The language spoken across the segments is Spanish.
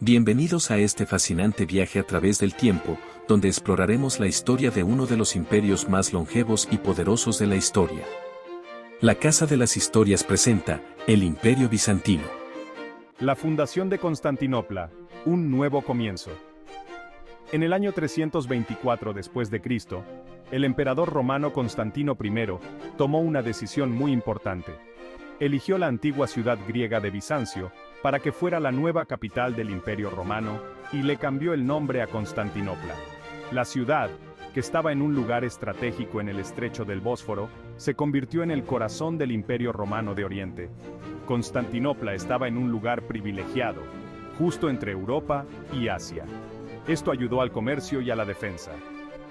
Bienvenidos a este fascinante viaje a través del tiempo, donde exploraremos la historia de uno de los imperios más longevos y poderosos de la historia. La Casa de las Historias presenta el Imperio Bizantino. La fundación de Constantinopla, un nuevo comienzo. En el año 324 después de Cristo, el emperador romano Constantino I tomó una decisión muy importante. Eligió la antigua ciudad griega de Bizancio para que fuera la nueva capital del Imperio Romano y le cambió el nombre a Constantinopla. La ciudad, que estaba en un lugar estratégico en el estrecho del Bósforo, se convirtió en el corazón del Imperio Romano de Oriente. Constantinopla estaba en un lugar privilegiado, justo entre Europa y Asia. Esto ayudó al comercio y a la defensa.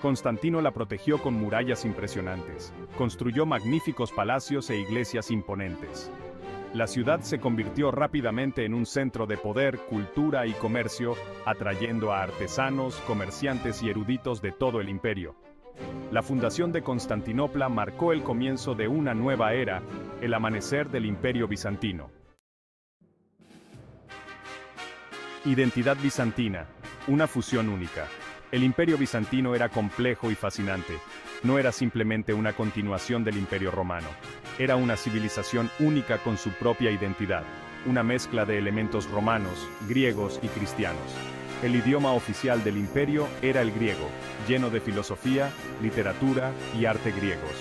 Constantino la protegió con murallas impresionantes, construyó magníficos palacios e iglesias imponentes. La ciudad se convirtió rápidamente en un centro de poder, cultura y comercio, atrayendo a artesanos, comerciantes y eruditos de todo el imperio. La fundación de Constantinopla marcó el comienzo de una nueva era, el amanecer del Imperio Bizantino. Identidad bizantina, una fusión única. El Imperio Bizantino era complejo y fascinante. No era simplemente una continuación del Imperio Romano. Era una civilización única con su propia identidad, una mezcla de elementos romanos, griegos y cristianos. El idioma oficial del imperio era el griego, lleno de filosofía, literatura y arte griegos.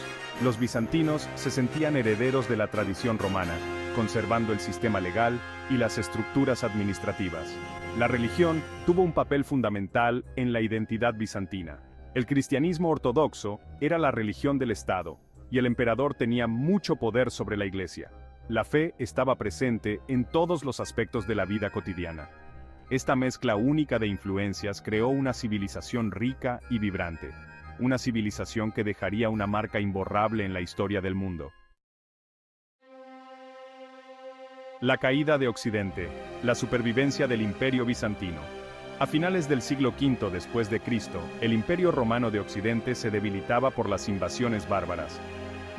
Los bizantinos se sentían herederos de la tradición romana, conservando el sistema legal y las estructuras administrativas. La religión tuvo un papel fundamental en la identidad bizantina. El cristianismo ortodoxo era la religión del Estado, y el emperador tenía mucho poder sobre la iglesia. La fe estaba presente en todos los aspectos de la vida cotidiana. Esta mezcla única de influencias creó una civilización rica y vibrante, una civilización que dejaría una marca imborrable en la historia del mundo. La caída de Occidente, la supervivencia del Imperio Bizantino. A finales del siglo V después de Cristo, el Imperio Romano de Occidente se debilitaba por las invasiones bárbaras.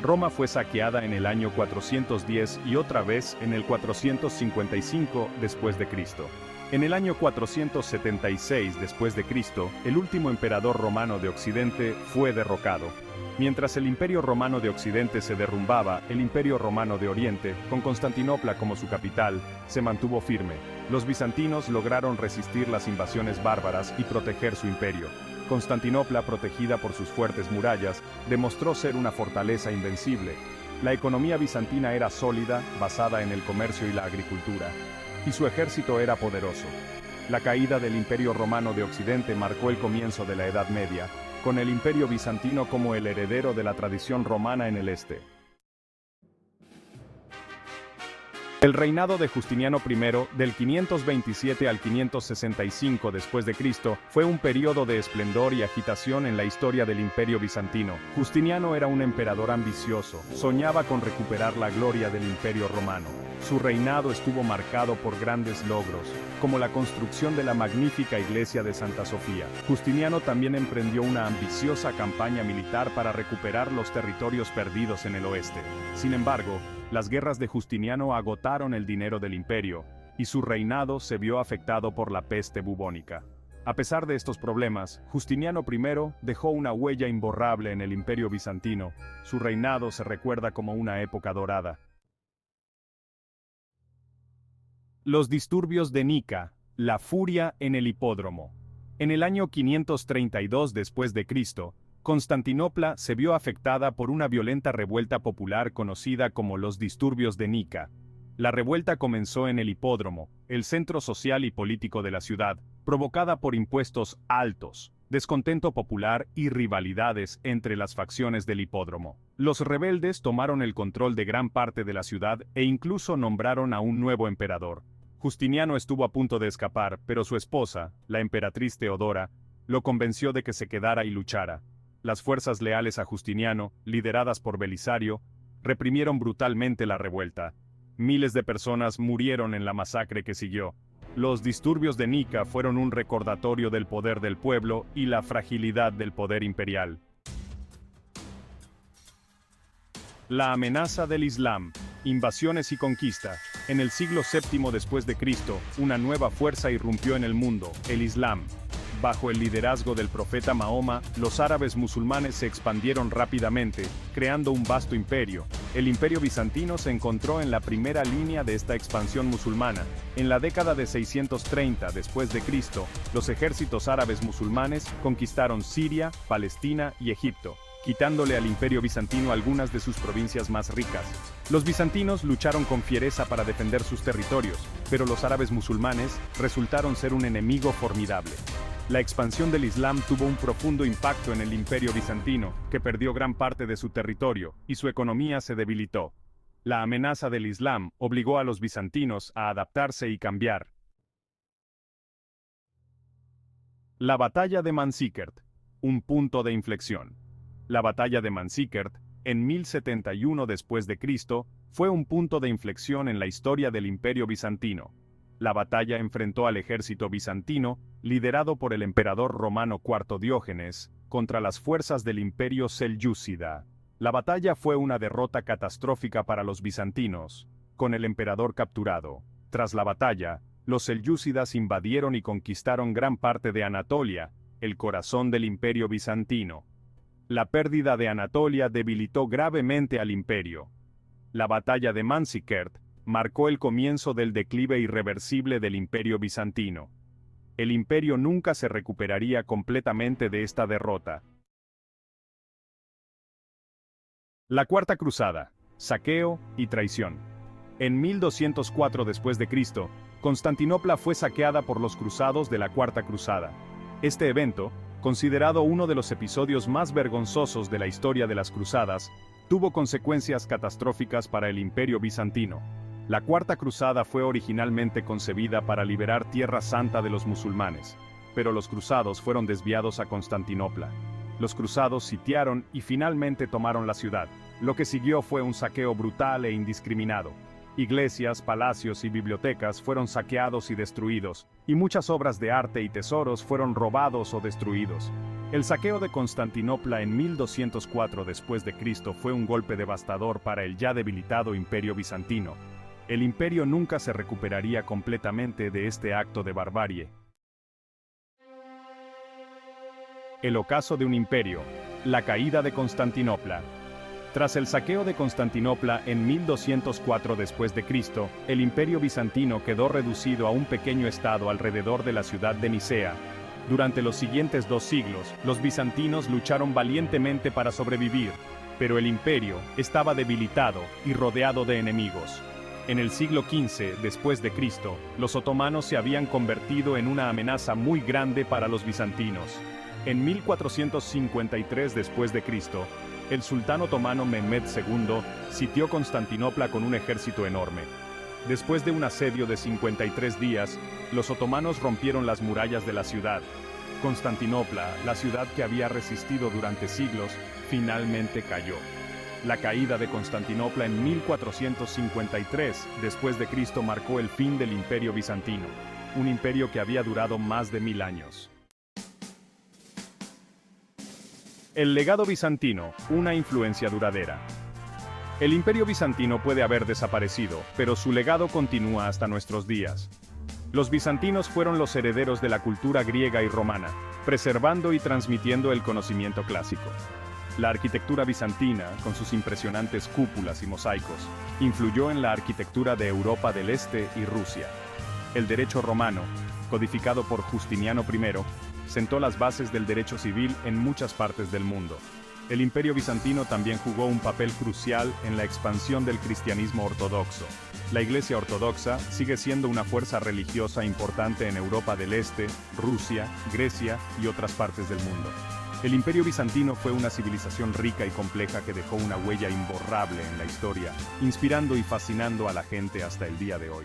Roma fue saqueada en el año 410 y otra vez en el 455 después de Cristo. En el año 476 después de Cristo, el último emperador romano de Occidente fue derrocado. Mientras el Imperio Romano de Occidente se derrumbaba, el Imperio Romano de Oriente, con Constantinopla como su capital, se mantuvo firme. Los bizantinos lograron resistir las invasiones bárbaras y proteger su imperio. Constantinopla, protegida por sus fuertes murallas, demostró ser una fortaleza invencible. La economía bizantina era sólida, basada en el comercio y la agricultura, y su ejército era poderoso. La caída del Imperio Romano de Occidente marcó el comienzo de la Edad Media, con el Imperio Bizantino como el heredero de la tradición romana en el este. El reinado de Justiniano I, del 527 al 565 después de Cristo, fue un periodo de esplendor y agitación en la historia del Imperio Bizantino. Justiniano era un emperador ambicioso, soñaba con recuperar la gloria del Imperio Romano. Su reinado estuvo marcado por grandes logros, como la construcción de la magnífica iglesia de Santa Sofía. Justiniano también emprendió una ambiciosa campaña militar para recuperar los territorios perdidos en el oeste. Sin embargo, las guerras de Justiniano agotaron el dinero del imperio, y su reinado se vio afectado por la peste bubónica. A pesar de estos problemas, Justiniano I dejó una huella imborrable en el Imperio Bizantino. Su reinado se recuerda como una época dorada. Los disturbios de Nica, la furia en el hipódromo. En el año 532 después de Cristo, Constantinopla se vio afectada por una violenta revuelta popular conocida como los disturbios de Nica. La revuelta comenzó en el hipódromo, el centro social y político de la ciudad, provocada por impuestos altos, descontento popular y rivalidades entre las facciones del hipódromo. Los rebeldes tomaron el control de gran parte de la ciudad e incluso nombraron a un nuevo emperador. Justiniano estuvo a punto de escapar, pero su esposa, la emperatriz Teodora, lo convenció de que se quedara y luchara. Las fuerzas leales a Justiniano, lideradas por Belisario, reprimieron brutalmente la revuelta. Miles de personas murieron en la masacre que siguió. Los disturbios de Nica fueron un recordatorio del poder del pueblo y la fragilidad del poder imperial. La amenaza del Islam. Invasiones y conquista. En el siglo VII después de Cristo, una nueva fuerza irrumpió en el mundo, el Islam. Bajo el liderazgo del profeta Mahoma, los árabes musulmanes se expandieron rápidamente, creando un vasto imperio. El imperio bizantino se encontró en la primera línea de esta expansión musulmana. En la década de 630 después de Cristo, los ejércitos árabes musulmanes conquistaron Siria, Palestina y Egipto, quitándole al imperio bizantino algunas de sus provincias más ricas. Los bizantinos lucharon con fiereza para defender sus territorios, pero los árabes musulmanes resultaron ser un enemigo formidable. La expansión del Islam tuvo un profundo impacto en el imperio bizantino, que perdió gran parte de su territorio, y su economía se debilitó. La amenaza del Islam obligó a los bizantinos a adaptarse y cambiar. La batalla de Manzikert, un punto de inflexión. La batalla de Manzikert, en 1071 después de Cristo, fue un punto de inflexión en la historia del imperio bizantino. La batalla enfrentó al ejército bizantino, liderado por el emperador romano IV Diógenes, contra las fuerzas del imperio selyúcida. La batalla fue una derrota catastrófica para los bizantinos, con el emperador capturado. Tras la batalla, los selyúcidas invadieron y conquistaron gran parte de Anatolia, el corazón del imperio bizantino. La pérdida de Anatolia debilitó gravemente al imperio. La batalla de Manzikert marcó el comienzo del declive irreversible del imperio bizantino. El imperio nunca se recuperaría completamente de esta derrota. La Cuarta Cruzada, saqueo y traición. En 1204 después de Cristo, Constantinopla fue saqueada por los cruzados de la Cuarta Cruzada. Este evento, considerado uno de los episodios más vergonzosos de la historia de las cruzadas, tuvo consecuencias catastróficas para el imperio bizantino. La Cuarta Cruzada fue originalmente concebida para liberar Tierra Santa de los musulmanes, pero los cruzados fueron desviados a Constantinopla. Los cruzados sitiaron y finalmente tomaron la ciudad. Lo que siguió fue un saqueo brutal e indiscriminado. Iglesias, palacios y bibliotecas fueron saqueados y destruidos, y muchas obras de arte y tesoros fueron robados o destruidos. El saqueo de Constantinopla en 1204 después de Cristo fue un golpe devastador para el ya debilitado imperio bizantino. El imperio nunca se recuperaría completamente de este acto de barbarie. El ocaso de un imperio, la caída de Constantinopla. Tras el saqueo de Constantinopla en 1204 después de Cristo, el imperio bizantino quedó reducido a un pequeño estado alrededor de la ciudad de Nicea. Durante los siguientes 2 siglos, los bizantinos lucharon valientemente para sobrevivir, pero el imperio estaba debilitado y rodeado de enemigos. En el siglo XV después de Cristo, los otomanos se habían convertido en una amenaza muy grande para los bizantinos. En 1453 después de Cristo, el sultán otomano Mehmed II sitió Constantinopla con un ejército enorme. Después de un asedio de 53 días, los otomanos rompieron las murallas de la ciudad. Constantinopla, la ciudad que había resistido durante siglos, finalmente cayó. La caída de Constantinopla en 1453 después de Cristo marcó el fin del imperio bizantino, un imperio que había durado más de 1000 años. El legado bizantino, una influencia duradera. El imperio bizantino puede haber desaparecido, pero su legado continúa hasta nuestros días. Los bizantinos fueron los herederos de la cultura griega y romana, preservando y transmitiendo el conocimiento clásico. La arquitectura bizantina, con sus impresionantes cúpulas y mosaicos, influyó en la arquitectura de Europa del Este y Rusia. El derecho romano, codificado por Justiniano I, sentó las bases del derecho civil en muchas partes del mundo. El imperio bizantino también jugó un papel crucial en la expansión del cristianismo ortodoxo. La Iglesia ortodoxa sigue siendo una fuerza religiosa importante en Europa del Este, Rusia, Grecia y otras partes del mundo. El imperio bizantino fue una civilización rica y compleja que dejó una huella imborrable en la historia, inspirando y fascinando a la gente hasta el día de hoy.